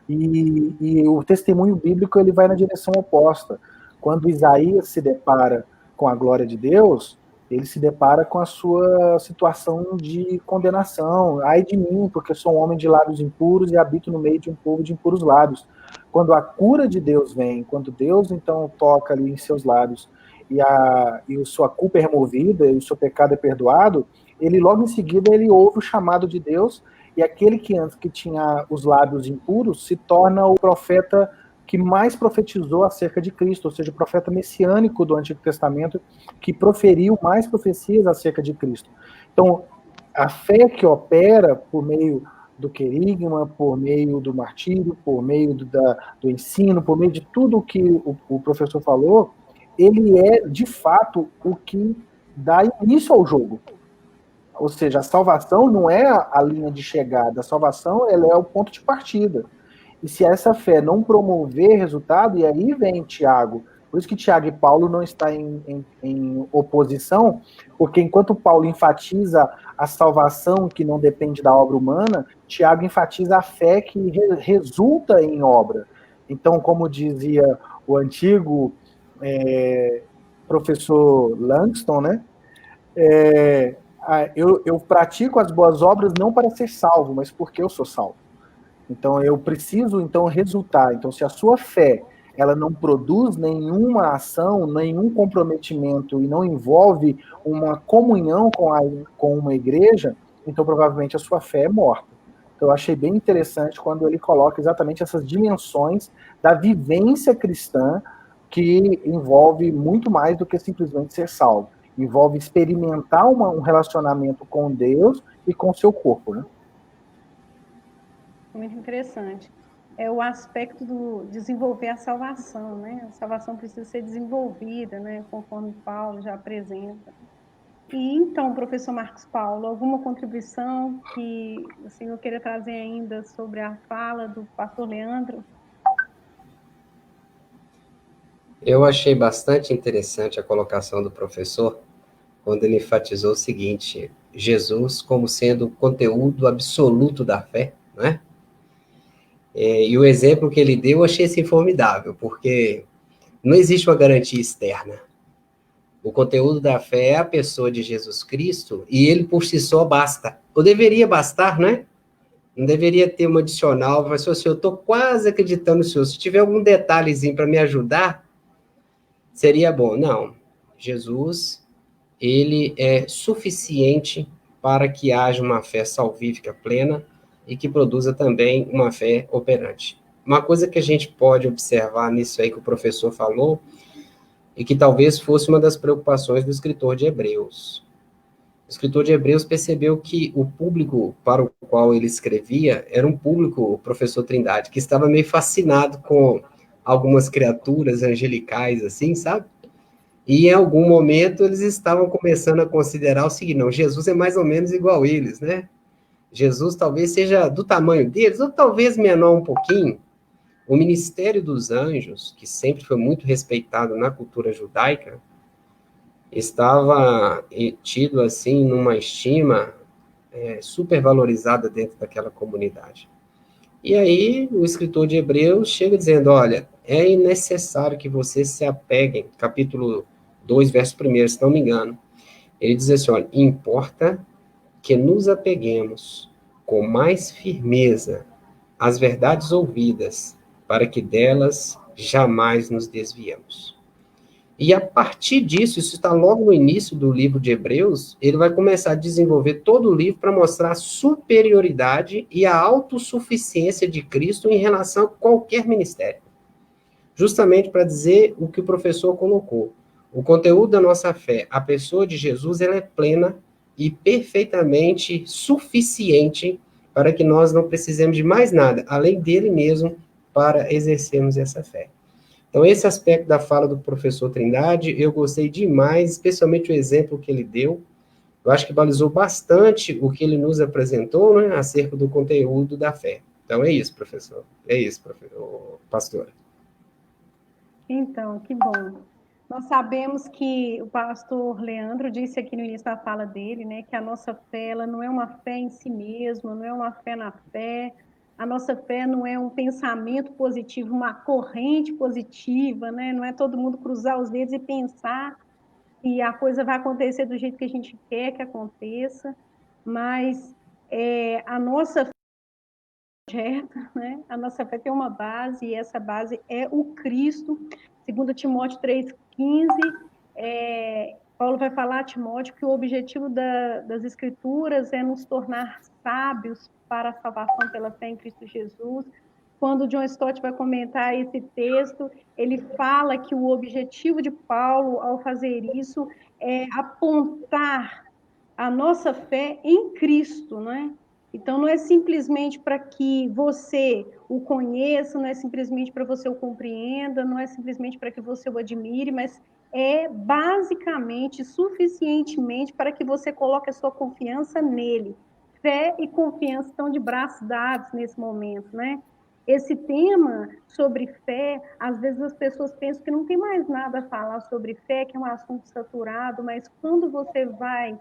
Speaker 2: E o testemunho bíblico ele vai na direção oposta. Quando Isaías se depara com a glória de Deus, ele se depara com a sua situação de condenação. Ai de mim, porque sou um homem de lábios impuros e habito no meio de um povo de impuros lábios. Quando a cura de Deus vem, quando Deus então toca ali em seus lábios e a sua culpa é removida e o seu pecado é perdoado, ele logo em seguida ele ouve o chamado de Deus, e aquele que antes que tinha os lábios impuros se torna o profeta que mais profetizou acerca de Cristo, ou seja, o profeta messiânico do Antigo Testamento, que proferiu mais profecias acerca de Cristo. Então, a fé que opera por meio do querigma, por meio do martírio, por meio do ensino, por meio de tudo o que o professor falou, ele é, de fato, o que dá início ao jogo. Ou seja, a salvação não é a linha de chegada, a salvação ela é o ponto de partida. E se essa fé não promover resultado, e aí vem Tiago, por isso que Tiago e Paulo não estão em oposição, porque enquanto Paulo enfatiza a salvação que não depende da obra humana, Tiago enfatiza a fé que resulta em obra. Então, como dizia o antigo professor Langston, né? Eu pratico as boas obras não para ser salvo, mas porque eu sou salvo. Então, eu preciso, então, resultar. Então, se a sua fé ela não produz nenhuma ação, nenhum comprometimento e não envolve uma comunhão com uma igreja, então, provavelmente, a sua fé é morta. Então, eu achei bem interessante quando ele coloca exatamente essas dimensões da vivência cristã, que envolve muito mais do que simplesmente ser salvo. Envolve experimentar um relacionamento com Deus e com o seu corpo, né?
Speaker 1: Muito interessante. É o aspecto do desenvolver a salvação, né? A salvação precisa ser desenvolvida, né? Conforme Paulo já apresenta. E então, professor Marcos Paulo, alguma contribuição que o senhor queira trazer ainda sobre a fala do pastor Leandro?
Speaker 3: Eu achei bastante interessante a colocação do professor, quando ele enfatizou o seguinte: Jesus como sendo o conteúdo absoluto da fé, não é? E o exemplo que ele deu, eu achei assim formidável, porque não existe uma garantia externa. O conteúdo da fé é a pessoa de Jesus Cristo e ele por si só basta. Ou deveria bastar, né? Não deveria ter um adicional. Mas, assim, eu estou quase acreditando no Senhor. Se tiver algum detalhezinho para me ajudar, seria bom. Não. Jesus, ele é suficiente para que haja uma fé salvífica plena e que produza também uma fé operante. uma coisa que a gente pode observar nisso aí que o professor falou, e que talvez fosse uma das preocupações do escritor de Hebreus. O escritor de Hebreus percebeu que o público para o qual ele escrevia era um público, o professor Trindade, que estava meio fascinado com algumas criaturas angelicais, assim, sabe? E em algum momento eles estavam começando a considerar o seguinte: não, Jesus é mais ou menos igual a eles, né? Jesus talvez seja do tamanho deles, ou talvez menor um pouquinho. O ministério dos anjos, que sempre foi muito respeitado na cultura judaica, estava tido assim numa estima super valorizada dentro daquela comunidade. E aí o escritor de Hebreus chega dizendo: olha, é necessário que vocês se apeguem, capítulo 2, verso 1, se não me engano. Ele diz assim: olha, importa que nos apeguemos com mais firmeza às verdades ouvidas, para que delas jamais nos desviemos. E a partir disso, isso está logo no início do livro de Hebreus, ele vai começar a desenvolver todo o livro para mostrar a superioridade e a autossuficiência de Cristo em relação a qualquer ministério. Justamente para dizer o que o professor colocou. O conteúdo da nossa fé, a pessoa de Jesus, ela é plena e perfeitamente suficiente para que nós não precisemos de mais nada, além dele mesmo, para exercermos essa fé. Então, esse aspecto da fala do professor Trindade, eu gostei demais, especialmente o exemplo que ele deu. Eu acho que balizou bastante o que ele nos apresentou, né, acerca do conteúdo da fé. Então, é isso, professor. É isso, professor, pastora.
Speaker 1: Então, que bom. Nós sabemos que o pastor Leandro disse aqui no início da fala dele, né, que a nossa fé, ela não é uma fé em si mesma, não é uma fé na fé. A nossa fé não é um pensamento positivo, uma corrente positiva, né? Não é todo mundo cruzar os dedos e pensar que a coisa vai acontecer do jeito que a gente quer que aconteça, mas a nossa fé, né? A nossa fé tem uma base, e essa base é o Cristo. Segundo Timóteo 3,15, Paulo vai falar a Timóteo que o objetivo das Escrituras é nos tornar sábios para a salvação pela fé em Cristo Jesus. Quando John Stott vai comentar esse texto, ele fala que o objetivo de Paulo, ao fazer isso, é apontar a nossa fé em Cristo, né? Então, não é simplesmente para que você o conheça, não é simplesmente para você o compreenda, não é simplesmente para que você o admire, mas é basicamente, suficientemente para que você coloque a sua confiança nele. Fé e confiança estão de braços dados nesse momento, né? Esse tema sobre fé, às vezes as pessoas pensam que não tem mais nada a falar sobre fé, que é um assunto saturado, mas quando você vai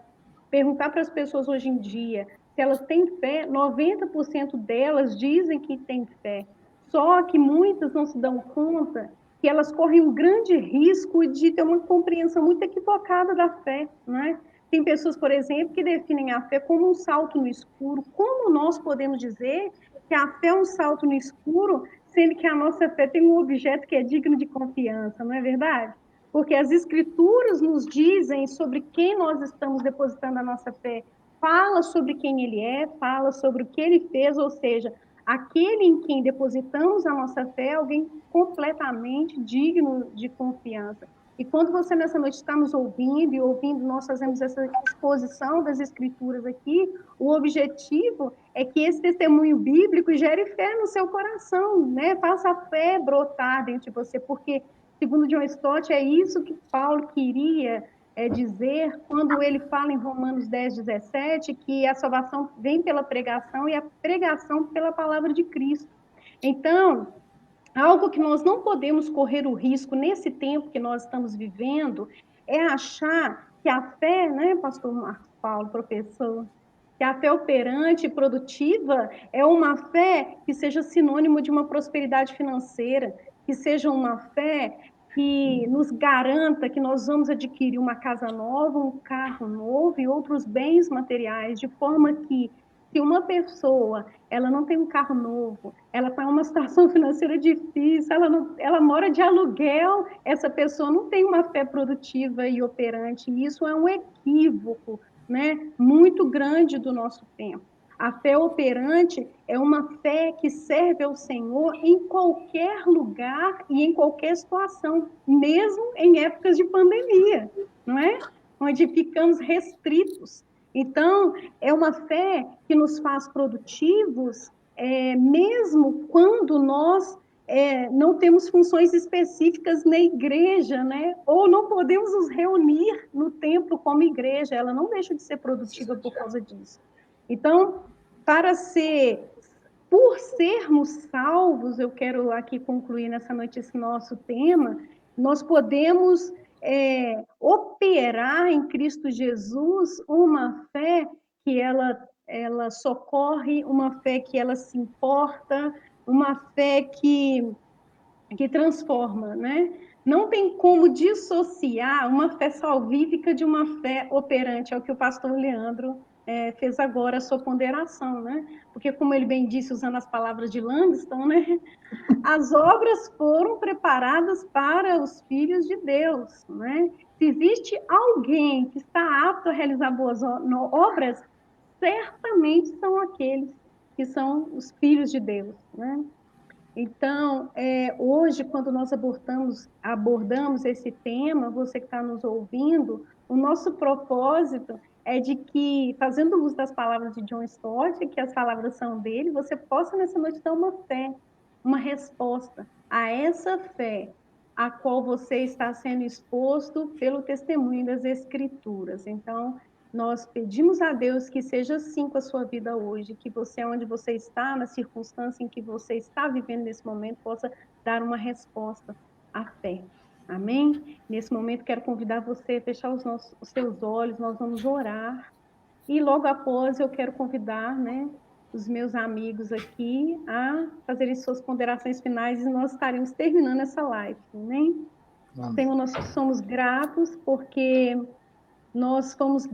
Speaker 1: perguntar para as pessoas hoje em dia se elas têm fé, 90% delas dizem que têm fé. Só que muitas não se dão conta que elas correm um grande risco de ter uma compreensão muito equivocada da fé, né? Tem pessoas, por exemplo, que definem a fé como um salto no escuro. Como nós podemos dizer que a fé é um salto no escuro, sendo que a nossa fé tem um objeto que é digno de confiança, não é verdade? Porque as escrituras nos dizem sobre quem nós estamos depositando a nossa fé. Fala sobre quem ele é, fala sobre o que ele fez, ou seja, aquele em quem depositamos a nossa fé é alguém completamente digno de confiança. E quando você nessa noite está nos ouvindo e ouvindo, nós fazemos essa exposição das escrituras aqui, o objetivo é que esse testemunho bíblico gere fé no seu coração, né? Faça a fé brotar dentro de você, porque segundo John Stott, é isso que Paulo queria dizer quando ele fala em Romanos 10:17, que a salvação vem pela pregação e a pregação pela palavra de Cristo. Então, algo que nós não podemos correr o risco nesse tempo que nós estamos vivendo é achar que a fé, né, pastor Marcos Paulo, professor, que a fé operante e produtiva é uma fé que seja sinônimo de uma prosperidade financeira, que seja uma fé que nos garanta que nós vamos adquirir uma casa nova, um carro novo e outros bens materiais, de forma que, se uma pessoa ela não tem um carro novo, ela está em uma situação financeira difícil, ela mora de aluguel, essa pessoa não tem uma fé produtiva e operante. E isso é um equívoco, né, muito grande do nosso tempo. A fé operante é uma fé que serve ao Senhor em qualquer lugar e em qualquer situação, mesmo em épocas de pandemia, não é? Onde ficamos restritos. Então, é uma fé que nos faz produtivos, mesmo quando nós não temos funções específicas na igreja, né? Ou não podemos nos reunir no templo como igreja, ela não deixa de ser produtiva por causa disso. Então, por sermos salvos, eu quero aqui concluir nessa noite esse nosso tema, nós podemos operar em Cristo Jesus uma fé que ela socorre, uma fé que ela se importa, uma fé que transforma, né? Não tem como dissociar uma fé salvífica de uma fé operante, é o que o pastor Leandro fez agora a sua ponderação, né? Porque, como ele bem disse, usando as palavras de Langston, né? As obras foram preparadas para os filhos de Deus, né? Se existe alguém que está apto a realizar boas obras, certamente são aqueles que são os filhos de Deus, né? Então, hoje, quando nós abordamos esse tema, você que está nos ouvindo, o nosso propósito é de que, fazendo uso das palavras de John Stott, que as palavras são dele, você possa nessa noite dar uma fé, uma resposta a essa fé a qual você está sendo exposto pelo testemunho das Escrituras. Então, nós pedimos a Deus que seja assim com a sua vida hoje, que você, onde você está, na circunstância em que você está vivendo nesse momento, possa dar uma resposta à fé. Amém? Nesse momento, quero convidar você a fechar os seus olhos, nós vamos orar. E logo após, eu quero convidar, né, os meus amigos aqui a fazerem suas ponderações finais e nós estaremos terminando essa live. Amém? Senhor, nós somos gratos porque nós somos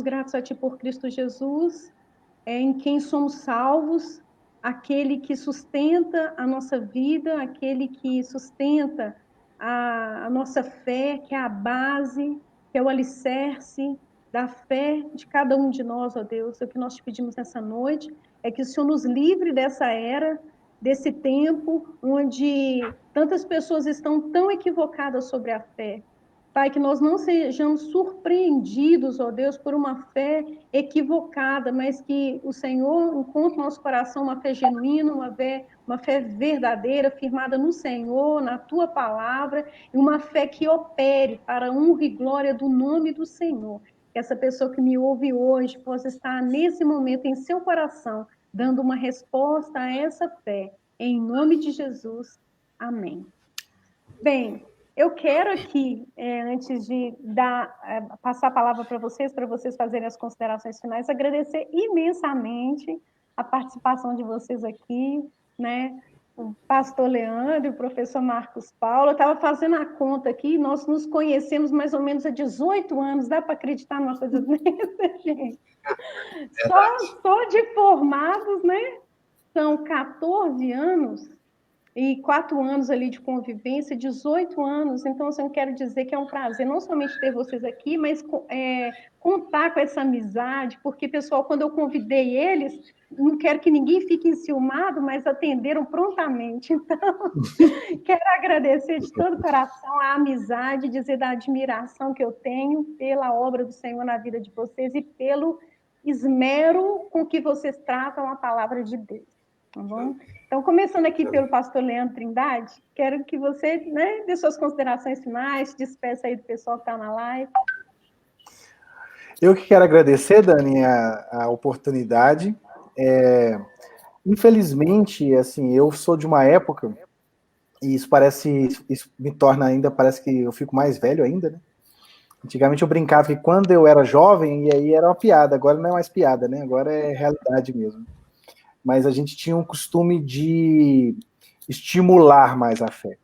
Speaker 1: gratos a Ti por Cristo Jesus, em quem somos salvos, aquele que sustenta a nossa vida, aquele que sustenta a nossa fé, que é a base, que é o alicerce da fé de cada um de nós, ó Deus. O que nós te pedimos nessa noite é que o Senhor nos livre dessa era, desse tempo, onde tantas pessoas estão tão equivocadas sobre a fé. Pai, que nós não sejamos surpreendidos, ó Deus, por uma fé equivocada, mas que o Senhor encontre no nosso coração uma fé genuína, uma fé verdadeira, firmada no Senhor, na Tua palavra, e uma fé que opere para a honra e glória do nome do Senhor. Que essa pessoa que me ouve hoje possa estar nesse momento em seu coração, dando uma resposta a essa fé. Em nome de Jesus. Amém. Bem, eu quero aqui, antes de passar a palavra para vocês fazerem as considerações finais, agradecer imensamente a participação de vocês aqui, né? O pastor Leandro, o professor Marcos Paulo. Eu estava fazendo a conta aqui, nós nos conhecemos mais ou menos há 18 anos, dá para acreditar numa coisa dessa, gente? Só de formados, né? São 14 anos, e 4 anos ali de convivência, 18 anos, então assim, eu quero dizer que é um prazer não somente ter vocês aqui, mas contar com essa amizade, porque, pessoal, quando eu convidei eles, não quero que ninguém fique enciumado, mas atenderam prontamente, então quero agradecer de todo o coração a amizade, dizer da admiração que eu tenho pela obra do Senhor na vida de vocês e pelo esmero com que vocês tratam a palavra de Deus, tá bom? Então, começando aqui pelo pastor Leandro Trindade, quero que você, né, dê suas considerações finais, despeça aí do pessoal que está na live.
Speaker 2: Eu que quero agradecer, Dani, a oportunidade. Infelizmente, assim, eu sou de uma época, e isso me torna ainda, parece que eu fico mais velho ainda, né? Antigamente eu brincava que quando eu era jovem, e aí era uma piada, agora não é mais piada, né? Agora é realidade mesmo. Mas a gente tinha um costume de estimular mais a fé.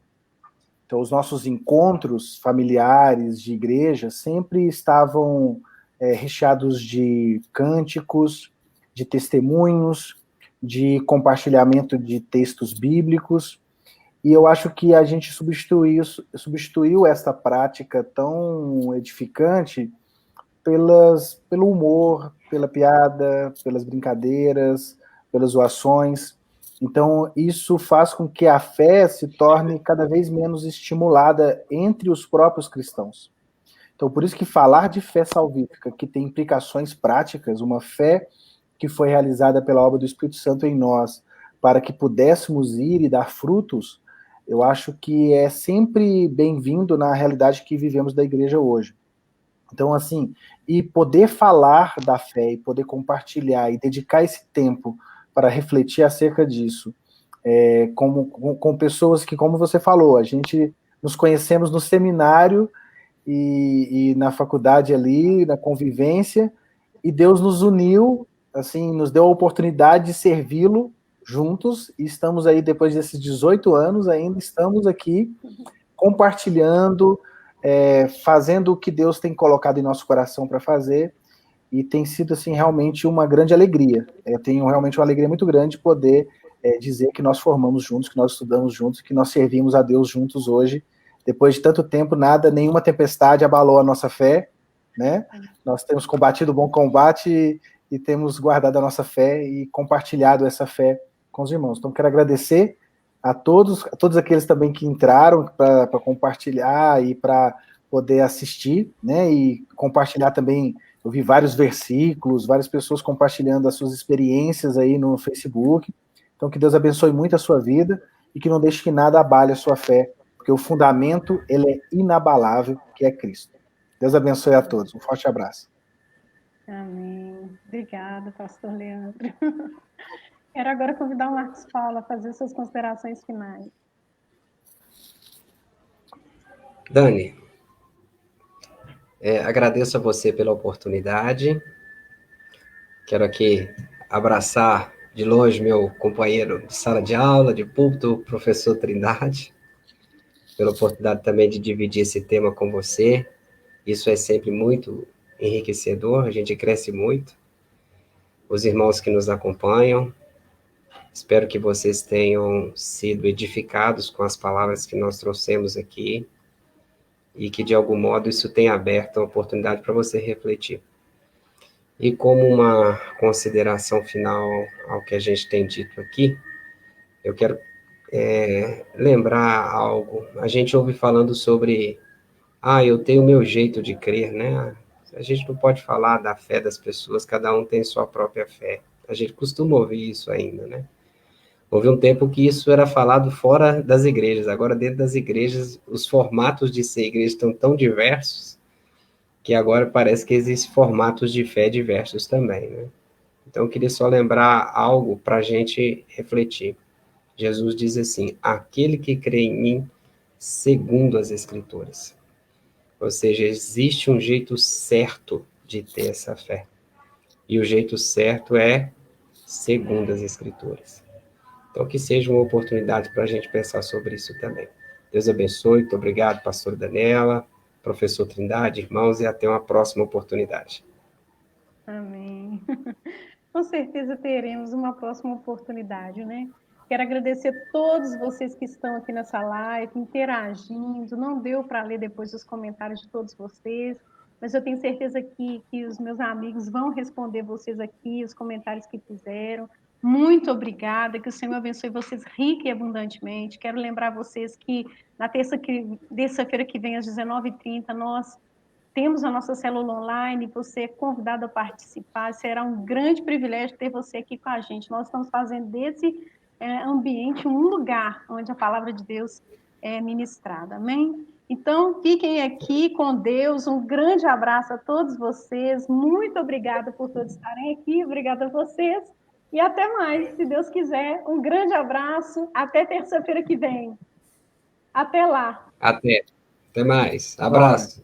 Speaker 2: Então, os nossos encontros familiares de igreja sempre estavam recheados de cânticos, de testemunhos, de compartilhamento de textos bíblicos, e eu acho que a gente substituiu essa prática tão edificante pelo humor, pela piada, pelas brincadeiras, pelas zoações. Então, isso faz com que a fé se torne cada vez menos estimulada entre os próprios cristãos. Então, por isso que falar de fé salvífica, que tem implicações práticas, uma fé que foi realizada pela obra do Espírito Santo em nós, para que pudéssemos ir e dar frutos, eu acho que é sempre bem-vindo na realidade que vivemos da igreja hoje. Então, assim, e poder falar da fé, e poder compartilhar, e dedicar esse tempo para refletir acerca disso, com pessoas que, como você falou, a gente nos conhecemos no seminário e na faculdade ali, na convivência, e Deus nos uniu, assim, nos deu a oportunidade de servi-lo juntos, e estamos aí, depois desses 18 anos, ainda estamos aqui compartilhando, fazendo o que Deus tem colocado em nosso coração para fazer, e tem sido, assim, realmente uma grande alegria. Eu tenho realmente uma alegria muito grande de poder dizer que nós formamos juntos, que nós estudamos juntos, que nós servimos a Deus juntos hoje. Depois de tanto tempo, nenhuma tempestade abalou a nossa fé, né? Nós temos combatido o bom combate e temos guardado a nossa fé e compartilhado essa fé com os irmãos. Então, quero agradecer a todos aqueles também que entraram para compartilhar e para poder assistir, né? E compartilhar também. Eu vi vários versículos, várias pessoas compartilhando as suas experiências aí no Facebook. Então, que Deus abençoe muito a sua vida e que não deixe que nada abale a sua fé, porque o fundamento, ele é inabalável, que é Cristo. Deus abençoe a todos. Um forte abraço.
Speaker 1: Amém. Obrigada, pastor Leandro. Quero agora convidar o Marcos Paulo a fazer suas considerações finais.
Speaker 3: Dani, agradeço a você pela oportunidade. Quero aqui abraçar de longe meu companheiro de sala de aula, de púlpito, o professor Trindade, pela oportunidade também de dividir esse tema com você. Isso é sempre muito enriquecedor, a gente cresce muito. Os irmãos que nos acompanham, espero que vocês tenham sido edificados com as palavras que nós trouxemos aqui e que, de algum modo, isso tenha aberto a oportunidade para você refletir. E como uma consideração final ao que a gente tem dito aqui, eu quero lembrar algo. A gente ouve falando sobre, eu tenho o meu jeito de crer, né? A gente não pode falar da fé das pessoas, cada um tem sua própria fé. A gente costuma ouvir isso ainda, né? Houve um tempo que isso era falado fora das igrejas, agora dentro das igrejas, os formatos de ser igreja estão tão diversos, que agora parece que existem formatos de fé diversos também, né? Então, eu queria só lembrar algo para a gente refletir. Jesus diz assim, aquele que crê em mim, segundo as Escrituras. Ou seja, existe um jeito certo de ter essa fé. E o jeito certo é segundo as Escrituras. Então, que seja uma oportunidade para a gente pensar sobre isso também. Deus abençoe, muito obrigado, pastor Daniela, professor Trindade, irmãos, e até uma próxima oportunidade.
Speaker 1: Amém. Com certeza teremos uma próxima oportunidade, né? Quero agradecer a todos vocês que estão aqui nessa live, interagindo. Não deu para ler depois os comentários de todos vocês, mas eu tenho certeza que os meus amigos vão responder vocês aqui, os comentários que fizeram. Muito obrigada, que o Senhor abençoe vocês rica e abundantemente. Quero lembrar vocês que na terça-feira que vem, às 19h30, nós temos a nossa célula online, você é convidado a participar, será um grande privilégio ter você aqui com a gente. Nós estamos fazendo desse ambiente um lugar onde a palavra de Deus é ministrada, amém? Então, fiquem aqui com Deus, um grande abraço a todos vocês, muito obrigada por todos estarem aqui, obrigada a vocês, e até mais, se Deus quiser, um grande abraço, até terça-feira que vem. Até lá.
Speaker 3: Até mais. Abraço.